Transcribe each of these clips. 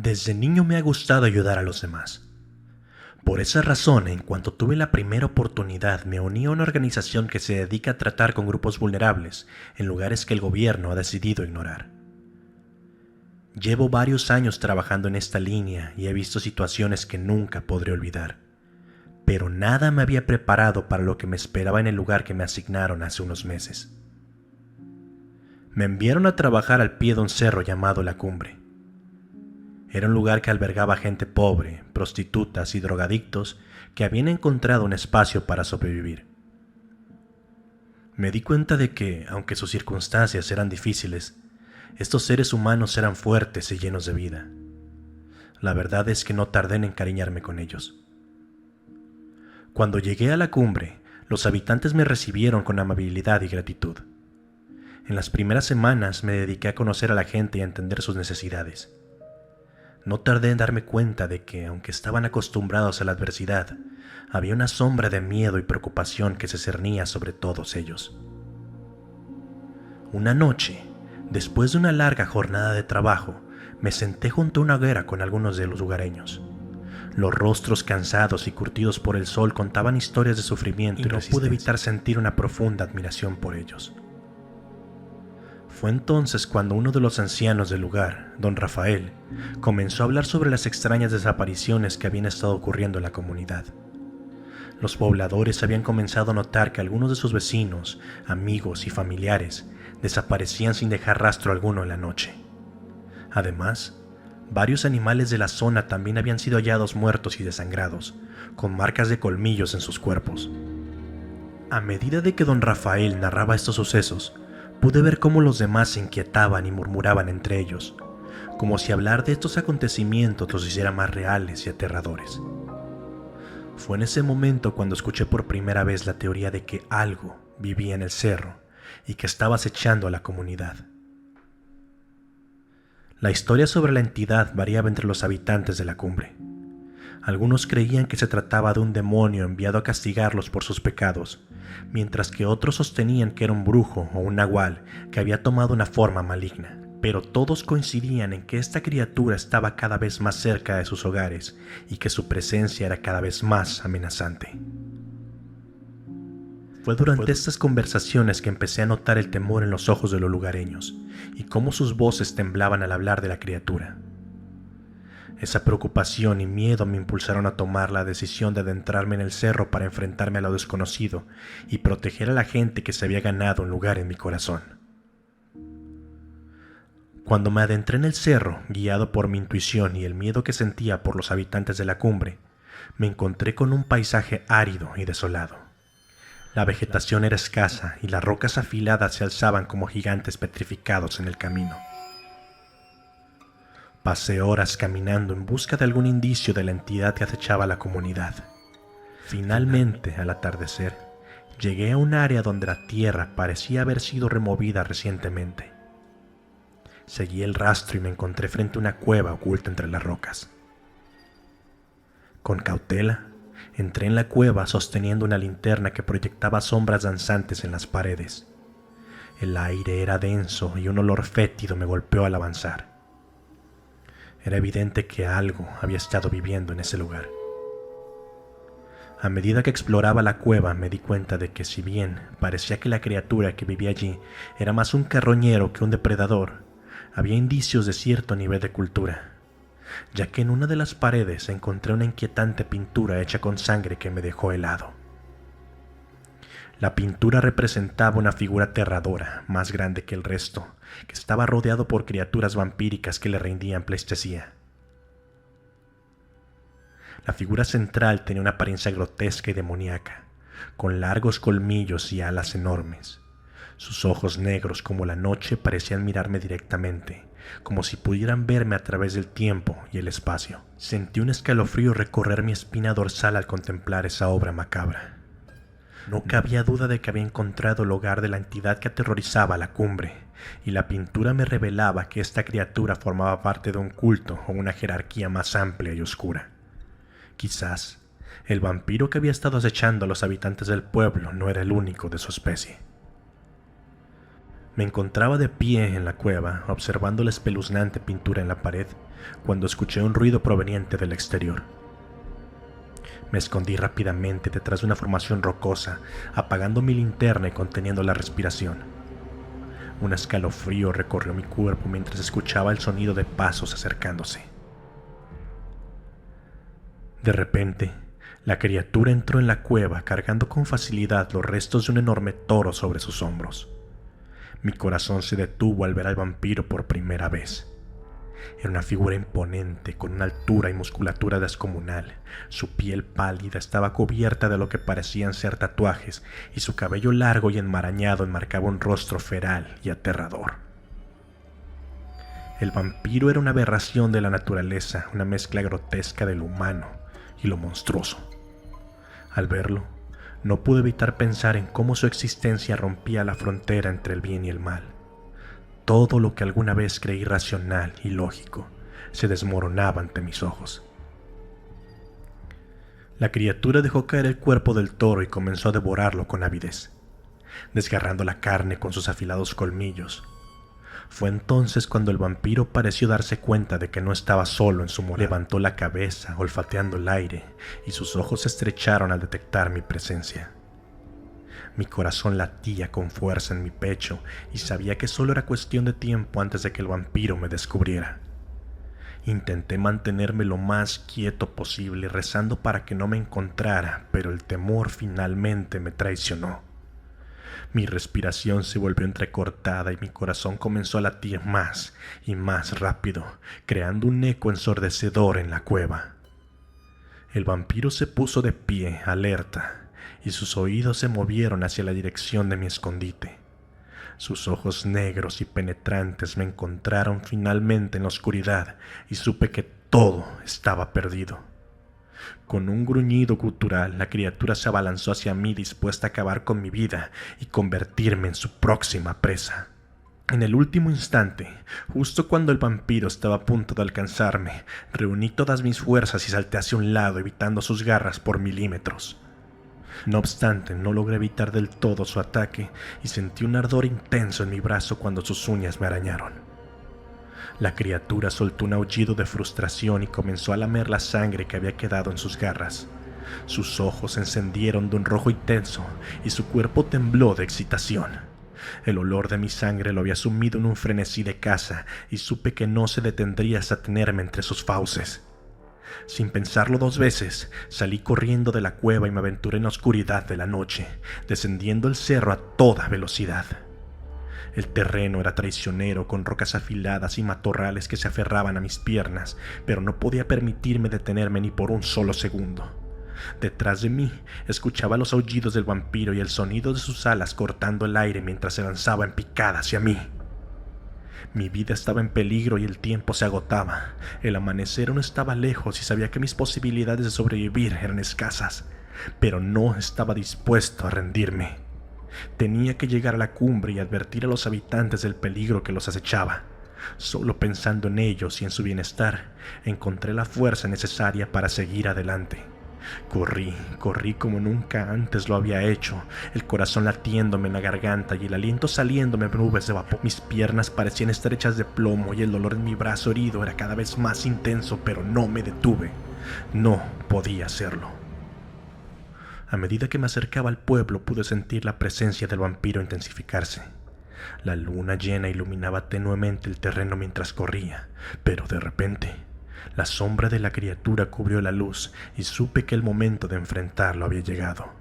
Desde niño me ha gustado ayudar a los demás. Por esa razón, en cuanto tuve la primera oportunidad, me uní a una organización que se dedica a tratar con grupos vulnerables en lugares que el gobierno ha decidido ignorar. Llevo varios años trabajando en esta línea y he visto situaciones que nunca podré olvidar, pero nada me había preparado para lo que me esperaba en el lugar que me asignaron hace unos meses. Me enviaron a trabajar al pie de un cerro llamado La Cumbre. Era un lugar que albergaba gente pobre, prostitutas y drogadictos que habían encontrado un espacio para sobrevivir. Me di cuenta de que, aunque sus circunstancias eran difíciles, estos seres humanos eran fuertes y llenos de vida. La verdad es que no tardé en encariñarme con ellos. Cuando llegué a La Cumbre, los habitantes me recibieron con amabilidad y gratitud. En las primeras semanas me dediqué a conocer a la gente y a entender sus necesidades. No tardé en darme cuenta de que, aunque estaban acostumbrados a la adversidad, había una sombra de miedo y preocupación que se cernía sobre todos ellos. Una noche, después de una larga jornada de trabajo, me senté junto a una hoguera con algunos de los lugareños. Los rostros cansados y curtidos por el sol contaban historias de sufrimiento y no pude evitar sentir una profunda admiración por ellos. Fue entonces cuando uno de los ancianos del lugar, don Rafael, comenzó a hablar sobre las extrañas desapariciones que habían estado ocurriendo en la comunidad. Los pobladores habían comenzado a notar que algunos de sus vecinos, amigos y familiares desaparecían sin dejar rastro alguno en la noche. Además, varios animales de la zona también habían sido hallados muertos y desangrados, con marcas de colmillos en sus cuerpos. A medida de que don Rafael narraba estos sucesos, pude ver cómo los demás se inquietaban y murmuraban entre ellos, como si hablar de estos acontecimientos los hiciera más reales y aterradores. Fue en ese momento cuando escuché por primera vez la teoría de que algo vivía en el cerro y que estaba acechando a la comunidad. La historia sobre la entidad variaba entre los habitantes de La Cumbre. Algunos creían que se trataba de un demonio enviado a castigarlos por sus pecados, mientras que otros sostenían que era un brujo o un nahual que había tomado una forma maligna. Pero todos coincidían en que esta criatura estaba cada vez más cerca de sus hogares y que su presencia era cada vez más amenazante. Fue durante estas conversaciones que empecé a notar el temor en los ojos de los lugareños y cómo sus voces temblaban al hablar de la criatura. Esa preocupación y miedo me impulsaron a tomar la decisión de adentrarme en el cerro para enfrentarme a lo desconocido y proteger a la gente que se había ganado un lugar en mi corazón. Cuando me adentré en el cerro, guiado por mi intuición y el miedo que sentía por los habitantes de La Cumbre, me encontré con un paisaje árido y desolado. La vegetación era escasa y las rocas afiladas se alzaban como gigantes petrificados en el camino. Pasé horas caminando en busca de algún indicio de la entidad que acechaba a la comunidad. Finalmente, al atardecer, llegué a un área donde la tierra parecía haber sido removida recientemente. Seguí el rastro y me encontré frente a una cueva oculta entre las rocas. Con cautela, entré en la cueva sosteniendo una linterna que proyectaba sombras danzantes en las paredes. El aire era denso y un olor fétido me golpeó al avanzar. Era evidente que algo había estado viviendo en ese lugar. A medida que exploraba la cueva me di cuenta de que si bien parecía que la criatura que vivía allí era más un carroñero que un depredador, había indicios de cierto nivel de cultura, ya que en una de las paredes encontré una inquietante pintura hecha con sangre que me dejó helado. La pintura representaba una figura aterradora, más grande que el resto, que estaba rodeado por criaturas vampíricas que le rendían pleitesía. La figura central tenía una apariencia grotesca y demoníaca, con largos colmillos y alas enormes. Sus ojos negros como la noche parecían mirarme directamente, como si pudieran verme a través del tiempo y el espacio. Sentí un escalofrío recorrer mi espina dorsal al contemplar esa obra macabra. No cabía duda de que había encontrado el hogar de la entidad que aterrorizaba La Cumbre, y la pintura me revelaba que esta criatura formaba parte de un culto o una jerarquía más amplia y oscura. Quizás el vampiro que había estado acechando a los habitantes del pueblo no era el único de su especie. Me encontraba de pie en la cueva, observando la espeluznante pintura en la pared, cuando escuché un ruido proveniente del exterior. Me escondí rápidamente detrás de una formación rocosa, apagando mi linterna y conteniendo la respiración. Un escalofrío recorrió mi cuerpo mientras escuchaba el sonido de pasos acercándose. De repente, la criatura entró en la cueva cargando con facilidad los restos de un enorme toro sobre sus hombros. Mi corazón se detuvo al ver al vampiro por primera vez. Era una figura imponente, con una altura y musculatura descomunal. Su piel pálida estaba cubierta de lo que parecían ser tatuajes, y su cabello largo y enmarañado enmarcaba un rostro feral y aterrador. El vampiro era una aberración de la naturaleza, una mezcla grotesca de lo humano y lo monstruoso. Al verlo, no pude evitar pensar en cómo su existencia rompía la frontera entre el bien y el mal. Todo lo que alguna vez creí racional y lógico se desmoronaba ante mis ojos. La criatura dejó caer el cuerpo del toro y comenzó a devorarlo con avidez, desgarrando la carne con sus afilados colmillos. Fue entonces cuando el vampiro pareció darse cuenta de que no estaba solo en su morada. Levantó la cabeza, olfateando el aire, y sus ojos se estrecharon al detectar mi presencia. Mi corazón latía con fuerza en mi pecho y sabía que solo era cuestión de tiempo antes de que el vampiro me descubriera. Intenté mantenerme lo más quieto posible, rezando para que no me encontrara, pero el temor finalmente me traicionó. Mi respiración se volvió entrecortada y mi corazón comenzó a latir más y más rápido, creando un eco ensordecedor en la cueva. El vampiro se puso de pie, alerta, y sus oídos se movieron hacia la dirección de mi escondite. Sus ojos negros y penetrantes me encontraron finalmente en la oscuridad y supe que todo estaba perdido. Con un gruñido gutural, la criatura se abalanzó hacia mí dispuesta a acabar con mi vida y convertirme en su próxima presa. En el último instante, justo cuando el vampiro estaba a punto de alcanzarme, reuní todas mis fuerzas y salté hacia un lado, evitando sus garras por milímetros. No obstante, no logré evitar del todo su ataque y sentí un ardor intenso en mi brazo cuando sus uñas me arañaron. La criatura soltó un aullido de frustración y comenzó a lamer la sangre que había quedado en sus garras. Sus ojos se encendieron de un rojo intenso y su cuerpo tembló de excitación. El olor de mi sangre lo había sumido en un frenesí de caza y supe que no se detendría hasta tenerme entre sus fauces. Sin pensarlo dos veces, salí corriendo de la cueva y me aventuré en la oscuridad de la noche, descendiendo el cerro a toda velocidad. El terreno era traicionero, con rocas afiladas y matorrales que se aferraban a mis piernas, pero no podía permitirme detenerme ni por un solo segundo. Detrás de mí escuchaba los aullidos del vampiro y el sonido de sus alas cortando el aire mientras se lanzaba en picada hacia mí. Mi vida estaba en peligro y el tiempo se agotaba. El amanecer no estaba lejos y sabía que mis posibilidades de sobrevivir eran escasas, pero no estaba dispuesto a rendirme. Tenía que llegar a la cumbre y advertir a los habitantes del peligro que los acechaba. Solo pensando en ellos y en su bienestar, encontré la fuerza necesaria para seguir adelante. Corrí como nunca antes lo había hecho, el corazón latiéndome en la garganta y el aliento saliéndome en nubes de vapor. Mis piernas parecían estar hechas de plomo y el dolor en mi brazo herido era cada vez más intenso, pero no me detuve. No podía hacerlo. A medida que me acercaba al pueblo, pude sentir la presencia del vampiro intensificarse. La luna llena iluminaba tenuemente el terreno mientras corría, pero de repente, la sombra de la criatura cubrió la luz y supe que el momento de enfrentarlo había llegado.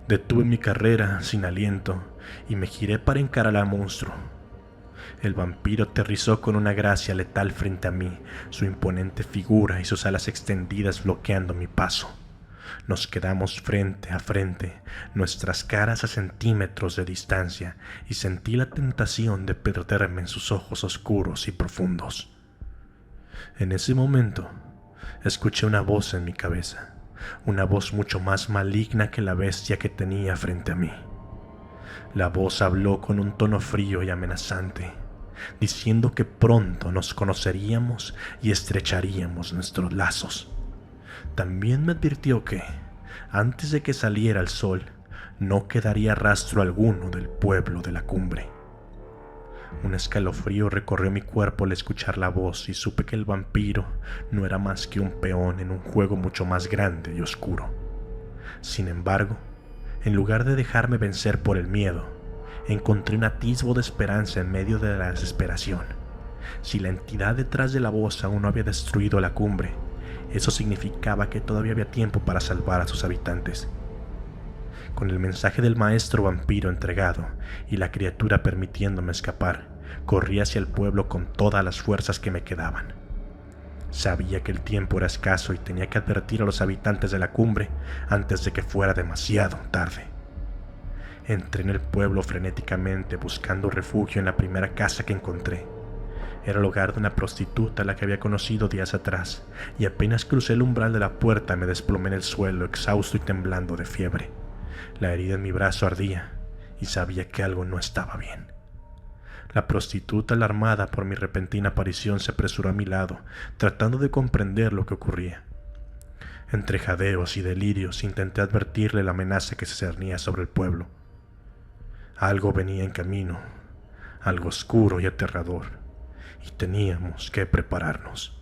Detuve mi carrera sin aliento y me giré para encarar al monstruo. El vampiro aterrizó con una gracia letal frente a mí, su imponente figura y sus alas extendidas bloqueando mi paso. Nos quedamos frente a frente, nuestras caras a centímetros de distancia, y sentí la tentación de perderme en sus ojos oscuros y profundos. En ese momento, escuché una voz en mi cabeza, una voz mucho más maligna que la bestia que tenía frente a mí. La voz habló con un tono frío y amenazante, diciendo que pronto nos conoceríamos y estrecharíamos nuestros lazos. También me advirtió que, antes de que saliera el sol, no quedaría rastro alguno del pueblo de la cumbre. Un escalofrío recorrió mi cuerpo al escuchar la voz y supe que el vampiro no era más que un peón en un juego mucho más grande y oscuro. Sin embargo, en lugar de dejarme vencer por el miedo, encontré un atisbo de esperanza en medio de la desesperación. Si la entidad detrás de la voz aún no había destruido la cumbre, eso significaba que todavía había tiempo para salvar a sus habitantes. Con el mensaje del maestro vampiro entregado y la criatura permitiéndome escapar, corrí hacia el pueblo con todas las fuerzas que me quedaban. Sabía que el tiempo era escaso y tenía que advertir a los habitantes de la cumbre antes de que fuera demasiado tarde. Entré en el pueblo frenéticamente buscando refugio en la primera casa que encontré. Era el hogar de una prostituta a la que había conocido días atrás, y apenas crucé el umbral de la puerta me desplomé en el suelo, exhausto y temblando de fiebre. La herida en mi brazo ardía y sabía que algo no estaba bien. La prostituta, alarmada por mi repentina aparición, se apresuró a mi lado, tratando de comprender lo que ocurría. Entre jadeos y delirios intenté advertirle la amenaza que se cernía sobre el pueblo. Algo venía en camino, algo oscuro y aterrador, y teníamos que prepararnos.